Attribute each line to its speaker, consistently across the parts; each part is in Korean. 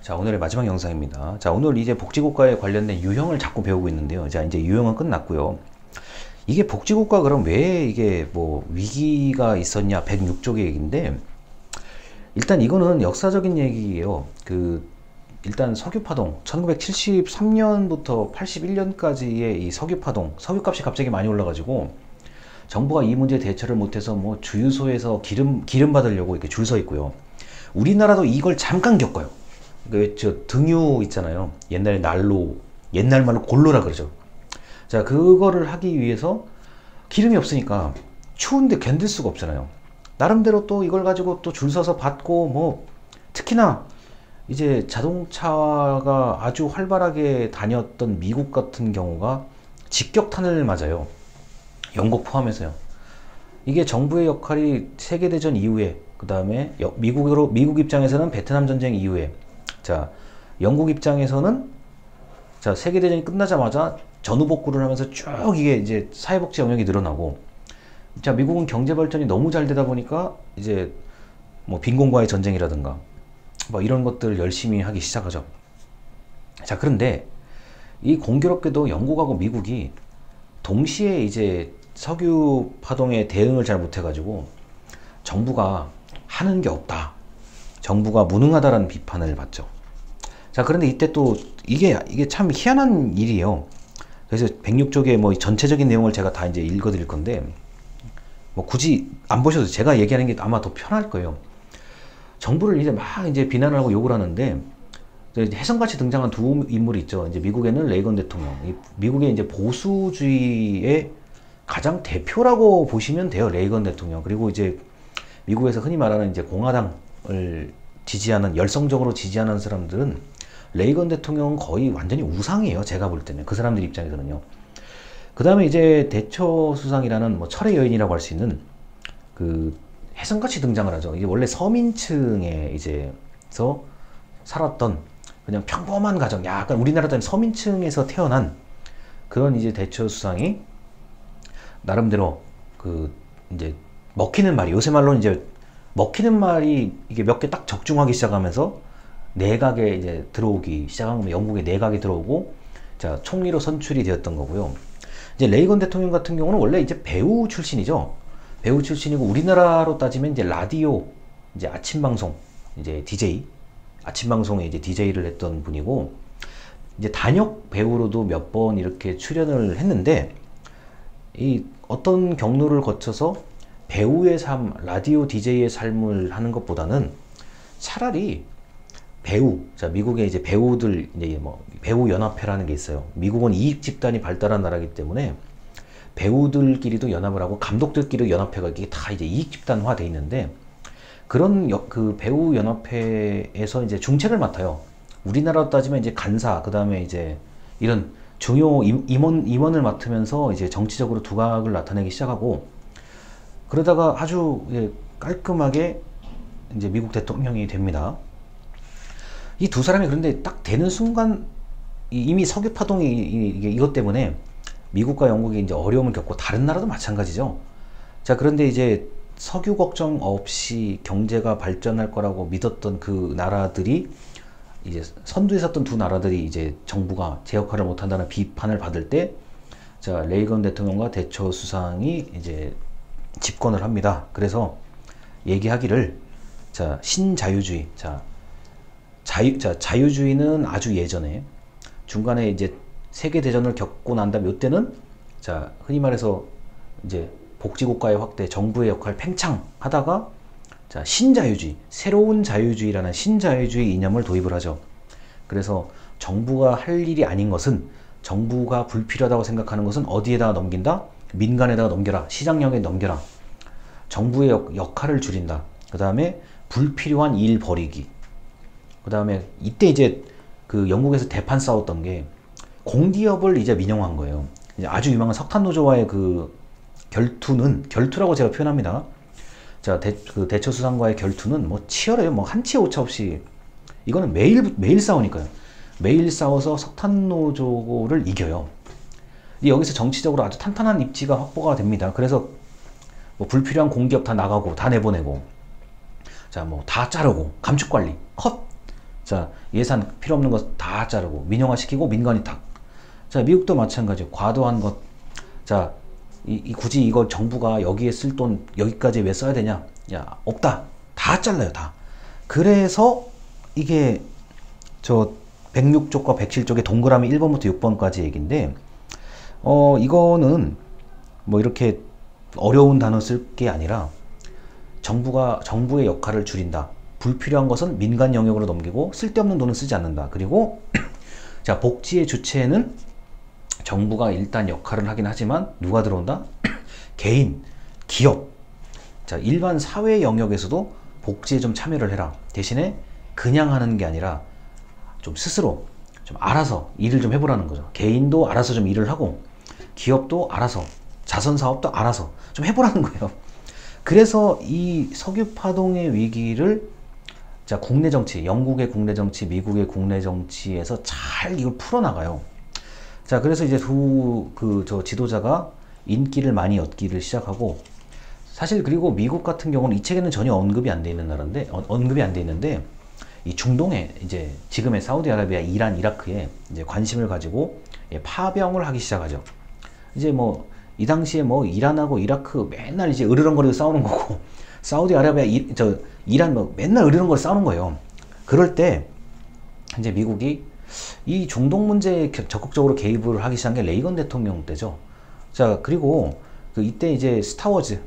Speaker 1: 자, 오늘의 마지막 영상입니다. 자, 오늘 이제 복지국가에 관련된 유형을 자꾸 배우고 있는데요. 자, 이제 유형은 끝났고요. 이게 복지국가 그럼 왜 이게 뭐 위기가 있었냐? 106쪽의 얘기인데, 일단 이거는 역사적인 얘기예요. 일단 석유파동, 1973년부터 81년까지의 이 석유파동, 석유값이 갑자기 많이 올라가지고, 정부가 이 문제에 대처를 못해서 뭐 주유소에서 기름 받으려고 이렇게 줄 서 있고요. 우리나라도 이걸 잠깐 겪어요. 저 등유 있잖아요. 옛날에 난로, 옛날 말로 골로라 그러죠. 자, 그거를 하기 위해서 기름이 없으니까 추운데 견딜 수가 없잖아요. 나름대로 또 이걸 가지고 또 줄 서서 받고 뭐 특히나 이제 자동차가 아주 활발하게 다녔던 미국 같은 경우가 직격탄을 맞아요. 영국 포함해서요. 이게 정부의 역할이 세계대전 이후에, 그 다음에 미국 입장에서는 베트남 전쟁 이후에, 자, 영국 입장에서는 자, 세계대전이 끝나자마자 전후복구를 하면서 쭉 이게 이제 사회복지 영역이 늘어나고, 자, 미국은 경제 발전이 너무 잘 되다 보니까 이제 뭐 빈곤과의 전쟁이라든가 뭐 이런 것들 열심히 하기 시작하죠. 자, 그런데 이 공교롭게도 영국하고 미국이 동시에 이제 석유 파동에 대응을 잘 못해가지고 정부가 하는 게 없다, 정부가 무능하다라는 비판을 받죠. 자, 그런데 이때 또 이게 참 희한한 일이에요. 그래서 106쪽의 뭐 전체적인 내용을 제가 다 이제 읽어 드릴 건데, 뭐 굳이 안 보셔도 제가 얘기하는 게 아마 더 편할 거예요. 정부를 이제 막 이제 비난을 하고 욕을 하는데, 혜성같이 등장한 두 인물이 있죠. 이제 미국에는 레이건 대통령, 미국의 이제 보수주의의 가장 대표라고 보시면 돼요, 레이건 대통령. 그리고 이제 미국에서 흔히 말하는 이제 공화당을 지지하는, 열성적으로 지지하는 사람들은 레이건 대통령은 거의 완전히 우상이에요, 제가 볼 때는. 그 사람들 입장에서는요. 그 다음에 이제 대처 수상이라는 뭐 철의 여인이라고 할 수 있는 그 혜성같이 등장을 하죠. 이게 원래 서민층에 이제서 살았던 그냥 평범한 가정, 약간 우리나라도 서민층에서 태어난 그런 이제 대처 수상이 나름대로 이제 먹히는 말이, 요새 말로는 이제 먹히는 말이 이게 몇 개 딱 적중하기 시작하면서 내각에 이제 들어오기 시작한 거면, 영국의 내각에 들어오고, 자, 총리로 선출이 되었던 거고요. 이제 레이건 대통령 같은 경우는 원래 이제 배우 출신이죠. 배우 출신이고, 우리나라로 따지면 이제 라디오, 이제 아침 방송, 이제 DJ, 아침 방송에 이제 DJ를 했던 분이고, 이제 단역 배우로도 몇 번 이렇게 출연을 했는데, 이 어떤 경로를 거쳐서 배우의 삶, 라디오 DJ의 삶을 하는 것보다는 차라리 배우, 자, 미국의 이제 배우들, 이제 뭐 배우 연합회라는 게 있어요. 미국은 이익 집단이 발달한 나라이기 때문에 배우들끼리도 연합을 하고 감독들끼리도 연합회가, 이게 다 이제 이익 집단화 돼 있는데, 그런 그 배우 연합회에서 이제 중책을 맡아요. 우리나라로 따지면 이제 간사, 그 다음에 이제 이런 중요 임원을 맡으면서 이제 정치적으로 두각을 나타내기 시작하고, 그러다가 아주 깔끔하게 이제 미국 대통령이 됩니다. 이 두 사람이 그런데 딱 되는 순간 이미 석유 파동이 이것 때문에 미국과 영국이 이제 어려움을 겪고, 다른 나라도 마찬가지죠. 자, 그런데 이제 석유 걱정 없이 경제가 발전할 거라고 믿었던 그 나라들이, 이제 선두에 섰던 두 나라들이 이제 정부가 제 역할을 못한다는 비판을 받을 때, 자, 레이건 대통령과 대처 수상이 이제 집권을 합니다. 그래서 얘기하기를, 자, 신자유주의, 자유주의는 아주 예전에, 중간에 이제 세계대전을 겪고 난 다음에 이때는, 자, 흔히 말해서 이제 복지국가의 확대, 정부의 역할 팽창하다가, 자, 신자유주의, 새로운 자유주의라는 신자유주의 이념을 도입을 하죠. 그래서 정부가 할 일이 아닌 것은, 정부가 불필요하다고 생각하는 것은 어디에다가 넘긴다? 민간에다가 넘겨라, 시장령에 넘겨라, 정부의 역할을 줄인다. 그 다음에 불필요한 일 버리기. 그 다음에 이때 이제 그 영국에서 대판 싸웠던 게 공기업을 이제 민영화한 거예요. 이제 아주 유명한 석탄노조와의 그 결투라고 제가 표현합니다. 자, 대처 수상과의 결투는 뭐 치열해요. 뭐 한치 오차 없이, 이거는 매일 싸우니까요. 매일 싸워서 석탄노조를 이겨요. 여기서 정치적으로 아주 탄탄한 입지가 확보가 됩니다. 그래서 뭐 불필요한 공기업 다 나가고, 다 내보내고, 자, 뭐 다 자르고, 감축관리 컷. 자, 예산 필요 없는 거 다 자르고 민영화시키고 민간이 탁. 자, 미국도 마찬가지. 과도한 것. 자, 굳이 이거 정부가 여기에 쓸 돈 여기까지 왜 써야 되냐? 야, 없다. 다 잘라요, 다. 그래서 이게 저 106쪽과 107쪽의 동그라미 1번부터 6번까지 얘기인데, 이거는 뭐 이렇게 어려운 단어 쓸 게 아니라 정부의 역할을 줄인다. 불필요한 것은 민간 영역으로 넘기고 쓸데없는 돈은 쓰지 않는다. 그리고 자, 복지의 주체는 정부가 일단 역할을 하긴 하지만 누가 들어온다? 개인, 기업. 자, 일반 사회 영역에서도 복지에 좀 참여를 해라. 대신에 그냥 하는 게 아니라 좀 스스로 좀 알아서 일을 좀 해보라는 거죠. 개인도 알아서 좀 일을 하고 기업도 알아서, 자선사업도 알아서 좀 해보라는 거예요. 그래서 이 석유파동의 위기를 자, 국내 정치, 영국의 국내 정치, 미국의 국내 정치에서 잘 이걸 풀어나가요. 자, 그래서 이제 저 지도자가 인기를 많이 얻기를 시작하고, 사실 그리고 미국 같은 경우는 이 책에는 전혀 언급이 안 돼 있는 나라인데, 언급이 안 돼 있는데, 이 중동에 이제 지금의 사우디아라비아, 이란, 이라크에 이제 관심을 가지고 파병을 하기 시작하죠. 이제 뭐 이 당시에 뭐 이란하고 이라크 맨날 이제 으르렁거리고 싸우는 거고, 사우디아라비아, 이란 뭐 맨날 으르렁거리고 싸우는 거예요. 그럴 때 이제 미국이 이 중동 문제에 적극적으로 개입을 하기 시작한 게 레이건 대통령 때죠. 자, 그리고 이때 이제 스타워즈,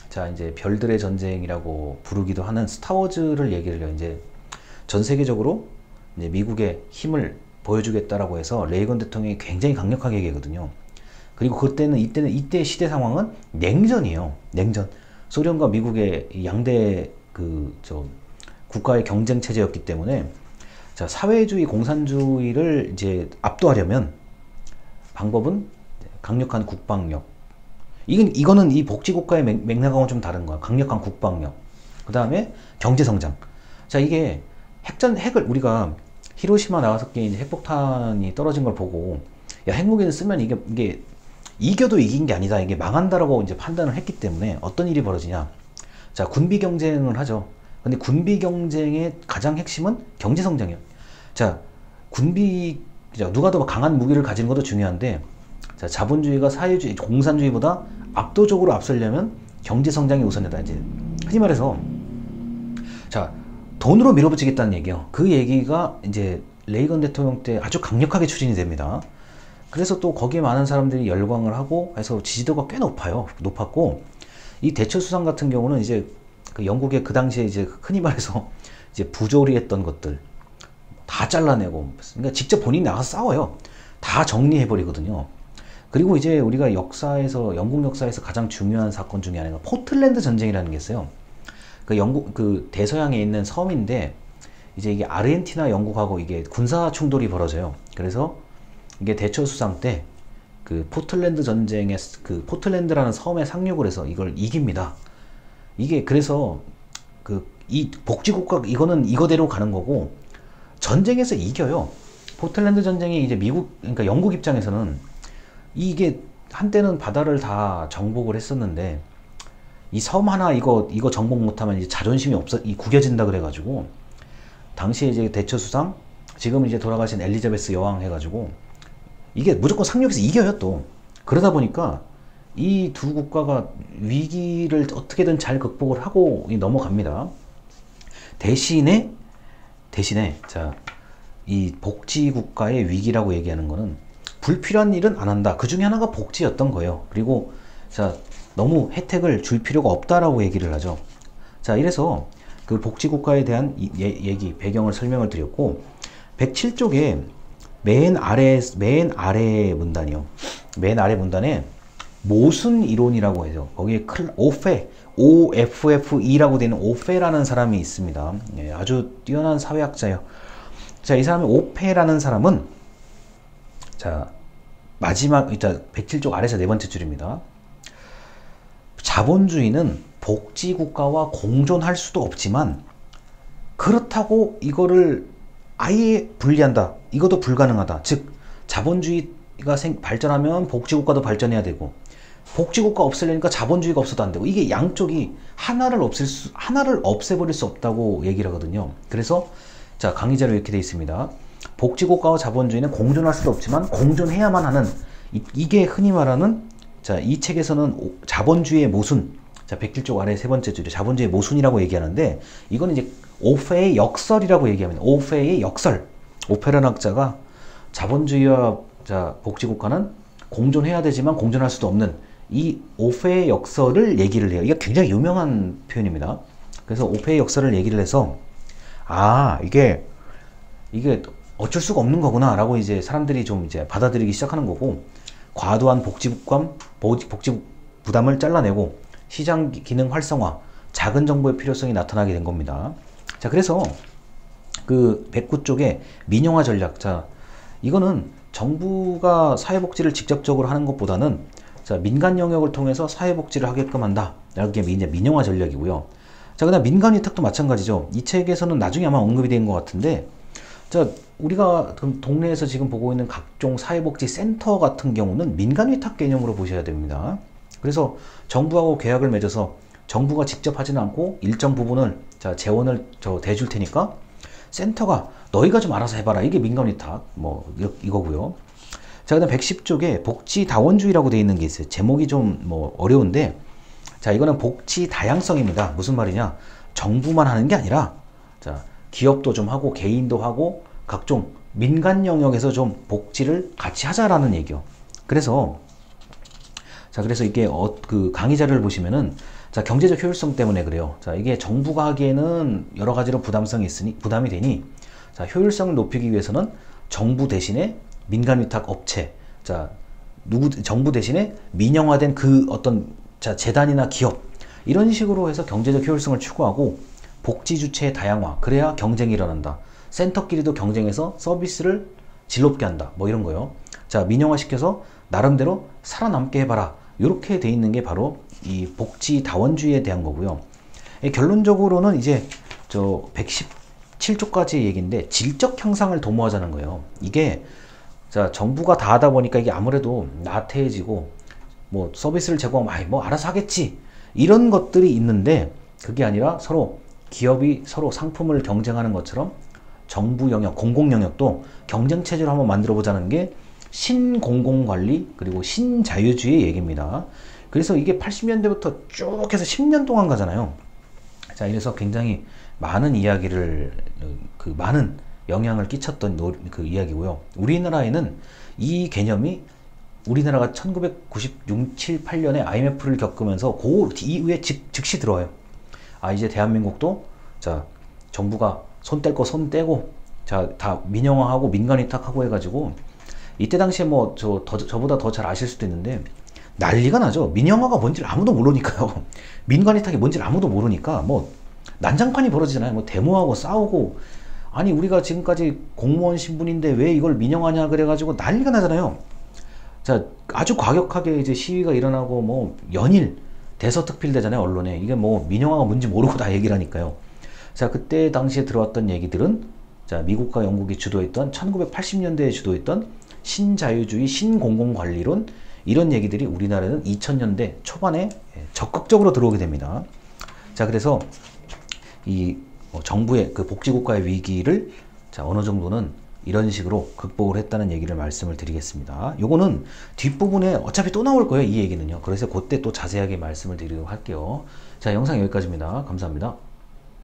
Speaker 1: 자, 이제 별들의 전쟁이라고 부르기도 하는 스타워즈를 얘기를 해요. 이제 전 세계적으로 이제 미국의 힘을 보여주겠다라고 해서 레이건 대통령이 굉장히 강력하게 얘기하거든요. 그리고 이때 시대 상황은 냉전이에요. 냉전. 소련과 미국의 양대 국가의 경쟁 체제였기 때문에, 자, 사회주의, 공산주의를 이제 압도하려면 방법은 강력한 국방력. 이거는 이 복지국가의 맥락하고는 좀 다른 거야. 강력한 국방력. 그 다음에 경제성장. 자, 이게 핵을 우리가 히로시마 나가사키에 이제 핵폭탄이 떨어진 걸 보고, 야, 핵무기를 쓰면 이게 이겨도 이긴 게 아니다. 이게 망한다라고 이제 판단을 했기 때문에 어떤 일이 벌어지냐. 자, 군비 경쟁을 하죠. 근데 군비 경쟁의 가장 핵심은 경제성장이에요. 자, 누가 더 강한 무기를 가지는 것도 중요한데, 자, 자본주의가 사회주의, 공산주의보다 압도적으로 앞서려면 경제성장이 우선이다. 이제 흔히 말해서, 자, 돈으로 밀어붙이겠다는 얘기예요. 그 얘기가 이제 레이건 대통령 때 아주 강력하게 추진이 됩니다. 그래서 또 거기에 많은 사람들이 열광을 하고 해서 지지도가 꽤 높았고, 이 대처 수상 같은 경우는 이제 영국의 그 당시에 이제 흔히 말해서 이제 부조리했던 것들 다 잘라내고, 그러니까 직접 본인이 나가서 싸워요. 다 정리해버리거든요. 그리고 이제 우리가 영국 역사에서 가장 중요한 사건 중에 하나가 포틀랜드 전쟁이라는 게 있어요. 영국, 대서양에 있는 섬인데, 이제 이게 아르헨티나 영국하고 이게 군사 충돌이 벌어져요. 그래서 이게 대처 수상 때 포틀랜드 전쟁에 포틀랜드라는 섬에 상륙을 해서 이걸 이깁니다. 이게 그래서 이 복지국가, 이거는 이거대로 가는 거고, 전쟁에서 이겨요. 포틀랜드 전쟁이 이제 그러니까 영국 입장에서는 이게 한때는 바다를 다 정복을 했었는데, 이 섬 하나 이거 정복 못하면 이제 자존심이 구겨진다 그래가지고, 당시에 이제 대처 수상, 지금 이제 돌아가신 엘리자베스 여왕 해가지고, 이게 무조건 상륙해서 이겨요 또. 그러다 보니까 이 두 국가가 위기를 어떻게든 잘 극복을 하고 넘어갑니다. 대신에 자, 이 복지국가의 위기라고 얘기하는 거는 불필요한 일은 안 한다. 그 중에 하나가 복지였던 거예요. 그리고 자, 너무 혜택을 줄 필요가 없다라고 얘기를 하죠. 자, 이래서 그 복지국가에 대한 배경을 설명을 드렸고, 107쪽에 맨 아래 문단이요. 맨 아래 문단에 모순 이론이라고 해서 거기에 OFFE라고 되는 오페라는 사람이 있습니다. 예, 아주 뛰어난 사회학자예요. 자, 이 사람이 오페라는 사람은, 자, 107쪽 아래서 네 번째 줄입니다. 자본주의는 복지국가와 공존할 수도 없지만, 그렇다고 이거를 아예 분리한다. 이것도 불가능하다. 즉, 자본주의가 발전하면 복지국가도 발전해야 되고, 복지국가 없애려니까 자본주의가 없어도 안 되고, 이게 양쪽이 하나를 없애버릴 수 없다고 얘기를 하거든요. 그래서 자, 강의자료 이렇게 되어 있습니다. 복지국가와 자본주의는 공존할 수도 없지만 공존해야만 하는 이게 흔히 말하는 자, 이 책에서는 자본주의의 모순. 자, 101쪽 아래 세 번째 줄에 자본주의의 모순이라고 얘기하는데 이거는 이제 오페의 역설이라고 얘기합니다. 오페의 역설. 오페라는 학자가 자본주의와 자, 복지국가는 공존해야 되지만 공존할 수도 없는 이 오페의 역설을 얘기를 해요. 이게 굉장히 유명한 표현입니다. 그래서 오페의 역설을 얘기를 해서 아, 이게 어쩔 수가 없는 거구나 라고 이제 사람들이 좀 이제 받아들이기 시작하는 거고 과도한 복지 부담을 잘라내고 시장 기능 활성화, 작은 정부의 필요성이 나타나게 된 겁니다. 자, 그래서 그 109쪽에 민영화 전략. 자, 이거는 정부가 사회복지를 직접적으로 하는 것보다는 자, 민간 영역을 통해서 사회복지를 하게끔 한다. 이게 이제 민영화 전략이고요. 자, 그다음 민간 위탁도 마찬가지죠. 이 책에서는 나중에 아마 언급이 된 것 같은데, 자, 우리가 동네에서 지금 보고 있는 각종 사회복지 센터 같은 경우는 민간 위탁 개념으로 보셔야 됩니다. 그래서 정부하고 계약을 맺어서 정부가 직접 하지는 않고 일정 부분을 자, 재원을 대줄 테니까 센터가 너희가 좀 알아서 해봐라. 이게 민간 위탁 뭐 이거고요. 자, 그다음 110쪽에 복지 다원주의라고 되어 있는 게 있어요. 제목이 좀 뭐 어려운데, 자, 이거는 복지 다양성입니다. 무슨 말이냐? 정부만 하는 게 아니라, 자, 기업도 좀 하고 개인도 하고 각종 민간 영역에서 좀 복지를 같이 하자라는 얘기요. 그래서 자, 그래서 이게 그 강의 자료를 보시면은 자, 경제적 효율성 때문에 그래요. 자, 이게 정부가 하기에는 여러 가지로 부담이 되니 자, 효율성을 높이기 위해서는 정부 대신에 민간 위탁 업체, 자, 정부 대신에 민영화된 그 어떤 자, 재단이나 기업 이런 식으로 해서 경제적 효율성을 추구하고 복지 주체의 다양화, 그래야 경쟁이 일어난다. 센터끼리도 경쟁해서 서비스를 질 높게 한다. 뭐 이런 거요. 자, 민영화 시켜서 나름대로 살아남게 해봐라. 이렇게 돼 있는 게 바로 이 복지 다원주의에 대한 거고요. 결론적으로는 이제 저 117조까지 얘기인데 질적 향상을 도모하자는 거예요. 이게 자, 정부가 다 하다 보니까 이게 아무래도 나태해지고 뭐 서비스를 제공하면 뭐 알아서 하겠지 이런 것들이 있는데 그게 아니라 서로 기업이 서로 상품을 경쟁하는 것처럼 정부 영역, 공공 영역도 경쟁 체제로 한번 만들어 보자는 게 신공공관리 그리고 신자유주의 얘기입니다. 그래서 이게 80년대부터 쭉 해서 10년 동안 가잖아요. 자, 이래서 굉장히 많은 이야기를 그 많은 영향을 끼쳤던 그 이야기고요. 우리나라에는 이 개념이 우리나라가 1996, 7, 8년에 IMF를 겪으면서 그 이후에 즉시 들어와요. 아, 이제 대한민국도 자, 정부가 손 뗄 거 손 떼고 자, 다 민영화하고 민간 위탁하고 해가지고 이때 당시에 뭐 저보다 더 잘 아실 수도 있는데 난리가 나죠. 민영화가 뭔지를 아무도 모르니까요. 민간 위탁이 뭔지를 아무도 모르니까 뭐 난장판이 벌어지잖아요. 뭐 데모하고 싸우고 아니 우리가 지금까지 공무원 신분인데 왜 이걸 민영화냐 그래가지고 난리가 나잖아요. 자, 아주 과격하게 이제 시위가 일어나고 뭐 연일 대서특필되잖아요, 언론에. 이게 뭐 민영화가 뭔지 모르고 다 얘기를 하니까요. 자, 그때 당시에 들어왔던 얘기들은 자, 미국과 영국이 주도했던 1980년대에 주도했던 신자유주의 신공공관리론 이런 얘기들이 우리나라는 2000년대 초반에 적극적으로 들어오게 됩니다. 자, 그래서 이 정부의 그 복지국가의 위기를 자, 어느 정도는 이런 식으로 극복을 했다는 얘기를 말씀을 드리겠습니다. 요거는 뒷부분에 어차피 또 나올 거예요, 이 얘기는요. 그래서 그때 또 자세하게 말씀을 드리도록 할게요. 자, 영상 여기까지입니다. 감사합니다.